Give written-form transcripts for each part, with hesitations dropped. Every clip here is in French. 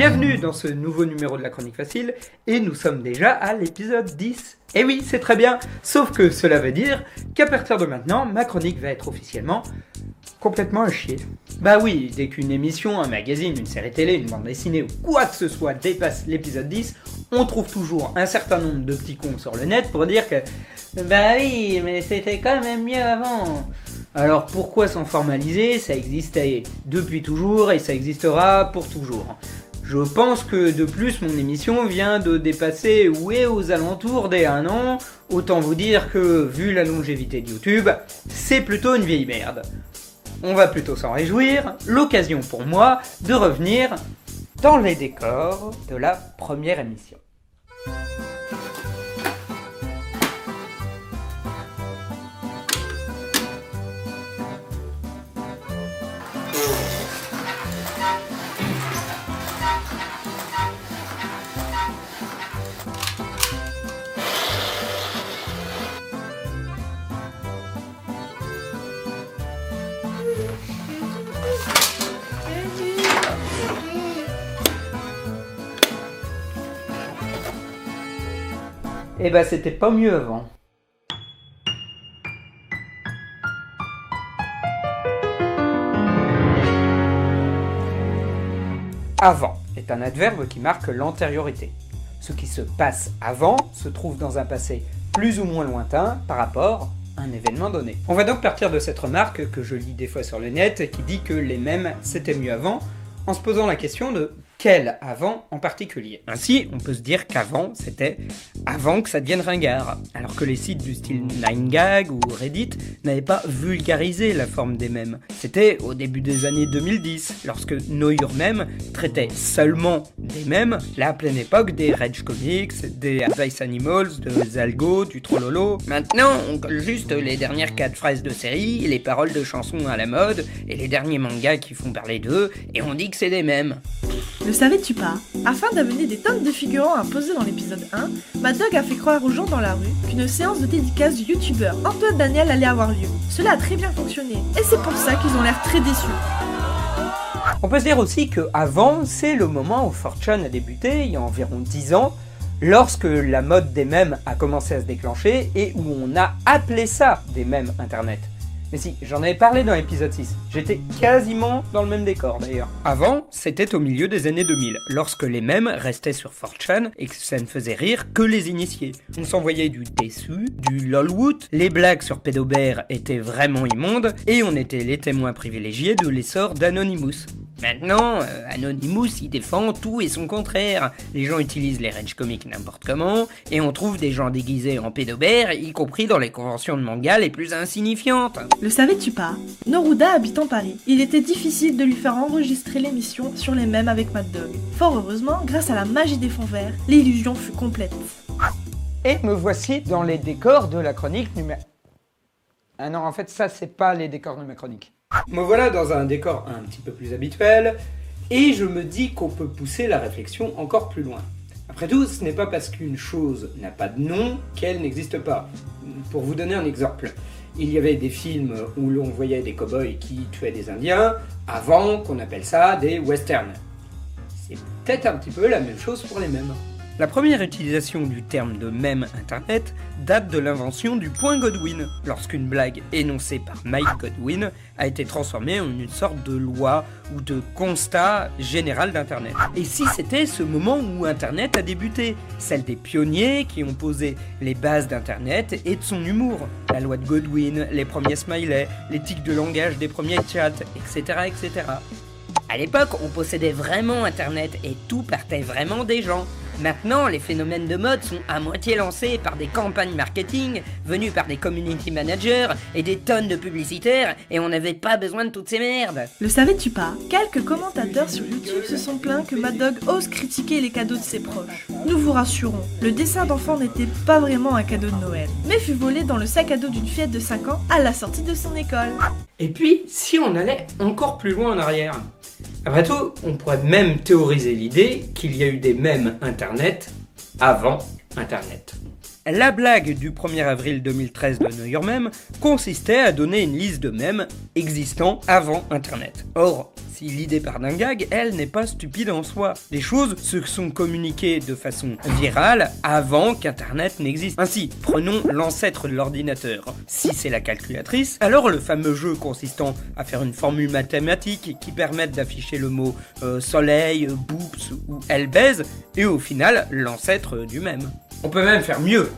Bienvenue dans ce nouveau numéro de la Chronique Facile, et nous sommes déjà à l'épisode 10. Et oui, c'est très bien, sauf que cela veut dire qu'à partir de maintenant, ma chronique va être officiellement complètement à chier. Bah oui, dès qu'une émission, un magazine, une série télé, une bande dessinée ou quoi que ce soit dépasse l'épisode 10, on trouve toujours un certain nombre de petits cons sur le net pour dire que bah oui, mais c'était quand même mieux avant. Alors pourquoi s'en formaliser? Ça existait depuis toujours et ça existera pour toujours. Je pense que de plus mon émission vient de dépasser aux alentours des 1 an, autant vous dire que vu la longévité de YouTube, c'est plutôt une vieille merde. On va plutôt s'en réjouir, l'occasion pour moi de revenir dans les décors de la première émission. Eh ben c'était pas mieux avant. Avant est un adverbe qui marque l'antériorité. Ce qui se passe avant se trouve dans un passé plus ou moins lointain par rapport à un événement donné. On va donc partir de cette remarque que je lis des fois sur le net qui dit que les mèmes c'était mieux avant, en se posant la question de quel avant en particulier. Ainsi, on peut se dire qu'avant, c'était avant que ça devienne ringard, alors que les sites du style 9gag ou Reddit n'avaient pas vulgarisé la forme des mèmes. C'était au début des années 2010, lorsque Know Your Meme traitait seulement des mèmes, la pleine époque des Rage Comics, des Advice Animals, de Zalgo, du Trollolo. Maintenant, on colle juste les dernières 4 phrases de série, les paroles de chansons à la mode, et les derniers mangas qui font parler d'eux, et on dit que c'est des mèmes. Le savais-tu pas? Afin d'amener des tonnes de figurants à poser dans l'épisode 1, Mad Dog a fait croire aux gens dans la rue qu'une séance de dédicace du youtubeur Antoine Daniel allait avoir lieu. Cela a très bien fonctionné, et c'est pour ça qu'ils ont l'air très déçus. On peut se dire aussi que avant, c'est le moment où 4chan a débuté, il y a environ 10 ans, lorsque la mode des mèmes a commencé à se déclencher et où on a appelé ça des mèmes internet. Mais si, j'en avais parlé dans l'épisode 6, j'étais quasiment dans le même décor d'ailleurs. Avant, c'était au milieu des années 2000, lorsque les mèmes restaient sur 4chan et que ça ne faisait rire que les initiés. On s'envoyait du déçu, du lolwood, les blagues sur Pédobert étaient vraiment immondes, et on était les témoins privilégiés de l'essor d'Anonymous. Maintenant, Anonymous il défend tout et son contraire. Les gens utilisent les Rage Comics n'importe comment, et on trouve des gens déguisés en Pédobert, y compris dans les conventions de manga les plus insignifiantes. Le savais-tu pas? Noruda habite en Paris. Il était difficile de lui faire enregistrer l'émission sur les mèmes avec Mad Dog. Fort heureusement, grâce à la magie des fonds verts, l'illusion fut complète. Et me voici dans les décors de la chronique numéro... Ah non, en fait, ça, c'est pas les décors de ma chronique. Me voilà dans un décor un petit peu plus habituel, et je me dis qu'on peut pousser la réflexion encore plus loin. Après tout, ce n'est pas parce qu'une chose n'a pas de nom qu'elle n'existe pas. Pour vous donner un exemple, il y avait des films où l'on voyait des cow-boys qui tuaient des Indiens, avant qu'on appelle ça des westerns. C'est peut-être un petit peu la même chose pour les mèmes. La première utilisation du terme de mème internet date de l'invention du point Godwin, lorsqu'une blague énoncée par Mike Godwin a été transformée en une sorte de loi ou de constat général d'internet. Et si c'était ce moment où internet a débuté, celle des pionniers qui ont posé les bases d'internet et de son humour, la loi de Godwin, les premiers smileys, les tics de langage des premiers chats, etc. etc. À l'époque, on possédait vraiment internet et tout partait vraiment des gens. Maintenant, les phénomènes de mode sont à moitié lancés par des campagnes marketing venues par des community managers et des tonnes de publicitaires, et on n'avait pas besoin de toutes ces merdes. Le savais-tu pas? Quelques commentateurs sur YouTube se sont plaints que Mad Dog ose critiquer les cadeaux de ses proches. Nous vous rassurons, le dessin d'enfant n'était pas vraiment un cadeau de Noël, mais fut volé dans le sac à dos d'une fillette de 5 ans à la sortie de son école. Et puis, si on allait encore plus loin en arrière, après tout, on pourrait même théoriser l'idée qu'il y a eu des mèmes internet avant internet. La blague du 1er avril 2013 de Neuer Meme consistait à donner une liste de mèmes existant avant Internet. Or, si l'idée part d'un gag, elle n'est pas stupide en soi. Les choses se sont communiquées de façon virale avant qu'Internet n'existe. Ainsi, prenons l'ancêtre de l'ordinateur. Si c'est la calculatrice, alors le fameux jeu consistant à faire une formule mathématique qui permette d'afficher le mot soleil, boops ou elle baise est au final l'ancêtre du mème. On peut même faire mieux.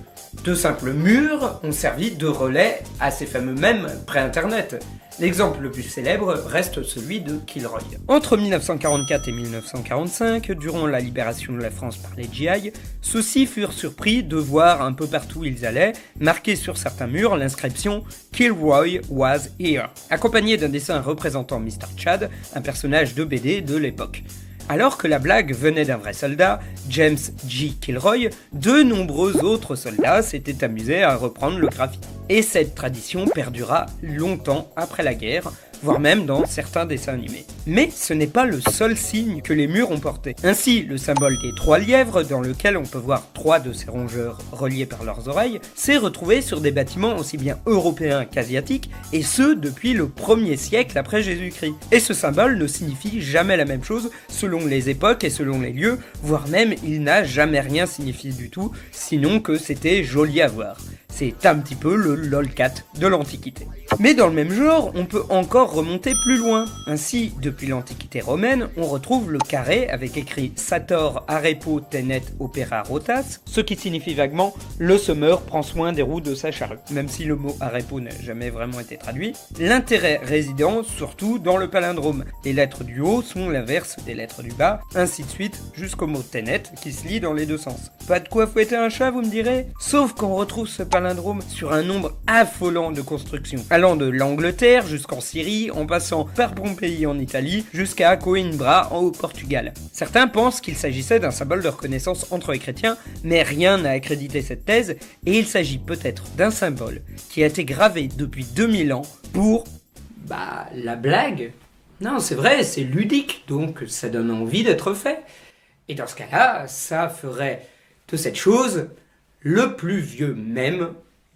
De simples murs ont servi de relais à ces fameux mèmes pré-internet. L'exemple le plus célèbre reste celui de Kilroy. Entre 1944 et 1945, durant la libération de la France par les GI, ceux-ci furent surpris de voir un peu partout où ils allaient, marqué sur certains murs l'inscription « Kilroy was here », accompagné d'un dessin représentant Mr. Chad, un personnage de BD de l'époque. Alors que la blague venait d'un vrai soldat, James G. Kilroy, de nombreux autres soldats s'étaient amusés à reprendre le graffiti. Et cette tradition perdura longtemps après la guerre, voire même dans certains dessins animés. Mais ce n'est pas le seul signe que les murs ont porté. Ainsi, le symbole des 3 lièvres, dans lequel on peut voir 3 de ces rongeurs reliés par leurs oreilles, s'est retrouvé sur des bâtiments aussi bien européens qu'asiatiques, et ce depuis le 1er siècle après Jésus-Christ. Et ce symbole ne signifie jamais la même chose selon les époques et selon les lieux, voire même il n'a jamais rien signifié du tout, sinon que c'était joli à voir. C'est un petit peu le lolcat de l'Antiquité. Mais dans le même genre, on peut encore remonter plus loin. Ainsi, depuis l'Antiquité romaine, on retrouve le carré avec écrit Sator arepo tenet opera rotas, ce qui signifie vaguement « le semeur prend soin des roues de sa charrue », même si le mot arepo n'a jamais vraiment été traduit. L'intérêt résidant surtout dans le palindrome. Les lettres du haut sont l'inverse des lettres du bas, ainsi de suite jusqu'au mot tenet qui se lit dans les deux sens. Pas de quoi fouetter un chat, vous me direz? Sauf qu'on retrouve ce palindrome sur un nombre affolant de constructions, allant de l'Angleterre jusqu'en Syrie, en passant par Pompéi en Italie, jusqu'à Coimbra au Portugal. Certains pensent qu'il s'agissait d'un symbole de reconnaissance entre les chrétiens, mais rien n'a accrédité cette thèse, et il s'agit peut-être d'un symbole qui a été gravé depuis 2000 ans pour... la blague. Non, c'est vrai, c'est ludique, donc ça donne envie d'être fait. Et dans ce cas-là, ça ferait de cette chose le plus vieux mème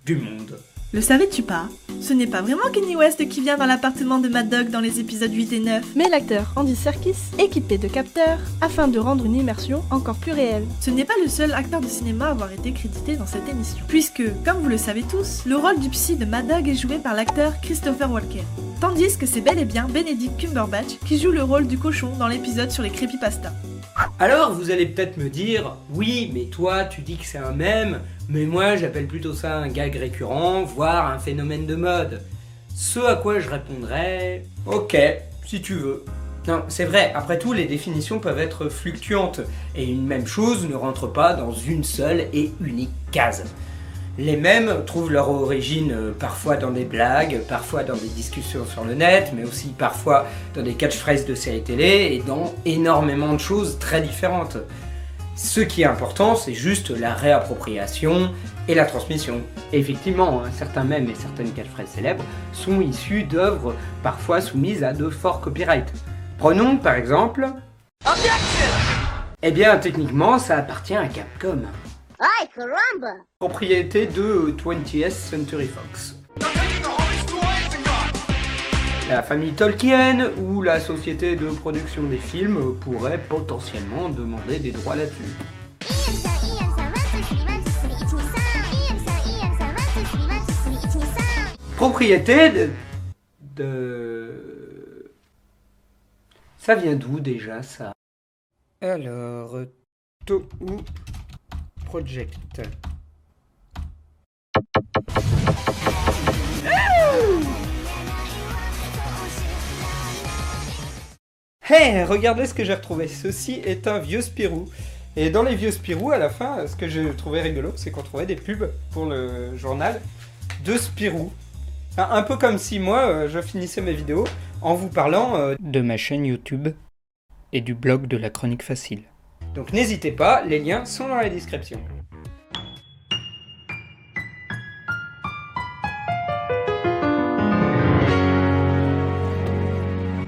du monde. Le savais-tu pas? Ce n'est pas vraiment Kanye West qui vient dans l'appartement de Mad Dog dans les épisodes 8 et 9, mais l'acteur Andy Serkis, équipé de capteurs, afin de rendre une immersion encore plus réelle. Ce n'est pas le seul acteur de cinéma à avoir été crédité dans cette émission, puisque, comme vous le savez tous, le rôle du psy de Mad Dog est joué par l'acteur Christopher Walken, tandis que c'est bel et bien Benedict Cumberbatch qui joue le rôle du cochon dans l'épisode sur les creepypasta. Alors vous allez peut-être me dire, oui, mais toi tu dis que c'est un mème, mais moi j'appelle plutôt ça un gag récurrent, voire un phénomène de mode. Ce à quoi je répondrais, ok, si tu veux. Non, c'est vrai, après tout les définitions peuvent être fluctuantes, et une même chose ne rentre pas dans une seule et unique case. Les mèmes trouvent leur origine parfois dans des blagues, parfois dans des discussions sur le net, mais aussi parfois dans des catchphrases de séries télé et dans énormément de choses très différentes. Ce qui est important, c'est juste la réappropriation et la transmission. Et effectivement, certains mèmes et certaines catchphrases célèbres sont issus d'œuvres parfois soumises à de forts copyrights. Prenons par exemple... Objection! Eh bien, techniquement, ça appartient à Capcom. Ay, caramba! Propriété de 20th Century Fox. La famille Tolkien ou la société de production des films pourrait potentiellement demander des droits là-dessus. Propriété de... Ça vient d'où déjà ça? Alors... Tohu Project. Hey, regardez ce que j'ai retrouvé. Ceci est un vieux Spirou. Et dans les vieux Spirou, à la fin, ce que j'ai trouvé rigolo, c'est qu'on trouvait des pubs pour le journal de Spirou. Un peu comme si moi, je finissais mes vidéos en vous parlant de ma chaîne YouTube et du blog de la Chronique Facile. Donc n'hésitez pas, les liens sont dans la description.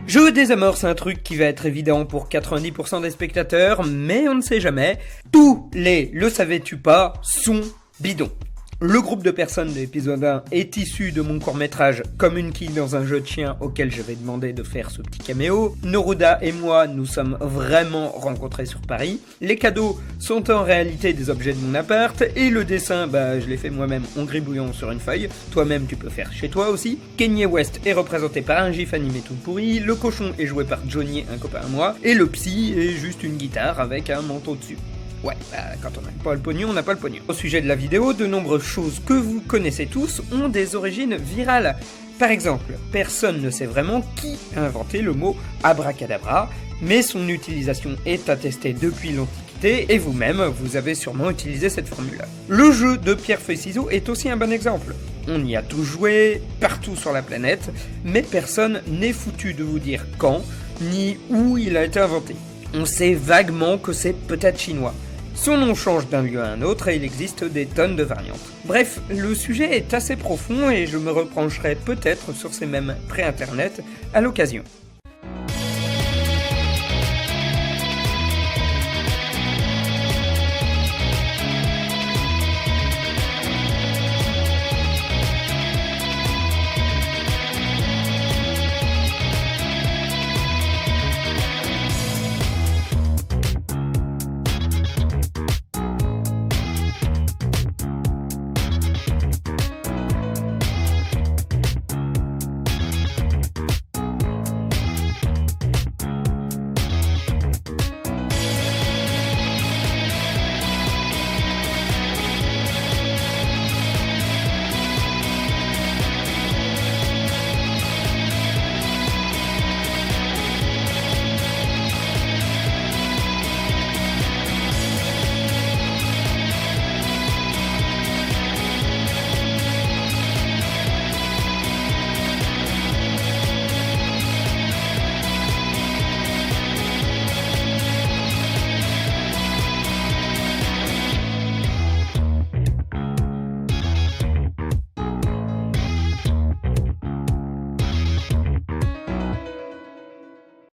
Je désamorce un truc qui va être évident pour 90% des spectateurs, mais on ne sait jamais. Tous les le savais-tu pas sont Bidon. Le groupe de personnes de l'épisode 1 est issu de mon court-métrage Comme une quille dans un jeu de chien auquel j'avais demandé de faire ce petit caméo. Noruda et moi nous sommes vraiment rencontrés sur Paris. Les cadeaux sont en réalité des objets de mon appart et le dessin, je l'ai fait moi-même en gribouillant sur une feuille. Toi-même tu peux faire chez toi aussi. Kanye West est représenté par un gif animé tout pourri, le cochon est joué par Johnny, un copain à moi, et le psy est juste une guitare avec un manteau dessus. Ouais, quand on n'a pas le pognon, on n'a pas le pognon. Au sujet de la vidéo, de nombreuses choses que vous connaissez tous ont des origines virales. Par exemple, personne ne sait vraiment qui a inventé le mot abracadabra, mais son utilisation est attestée depuis l'Antiquité, et vous-même, vous avez sûrement utilisé cette formule. Le jeu de pierre-feuille-ciseaux est aussi un bon exemple. On y a tous joué, partout sur la planète, mais personne n'est foutu de vous dire quand, ni où il a été inventé. On sait vaguement que c'est peut-être chinois. Son nom change d'un lieu à un autre et il existe des tonnes de variantes. Bref, le sujet est assez profond et je me repencherai peut-être sur ces mêmes pré-internet à l'occasion.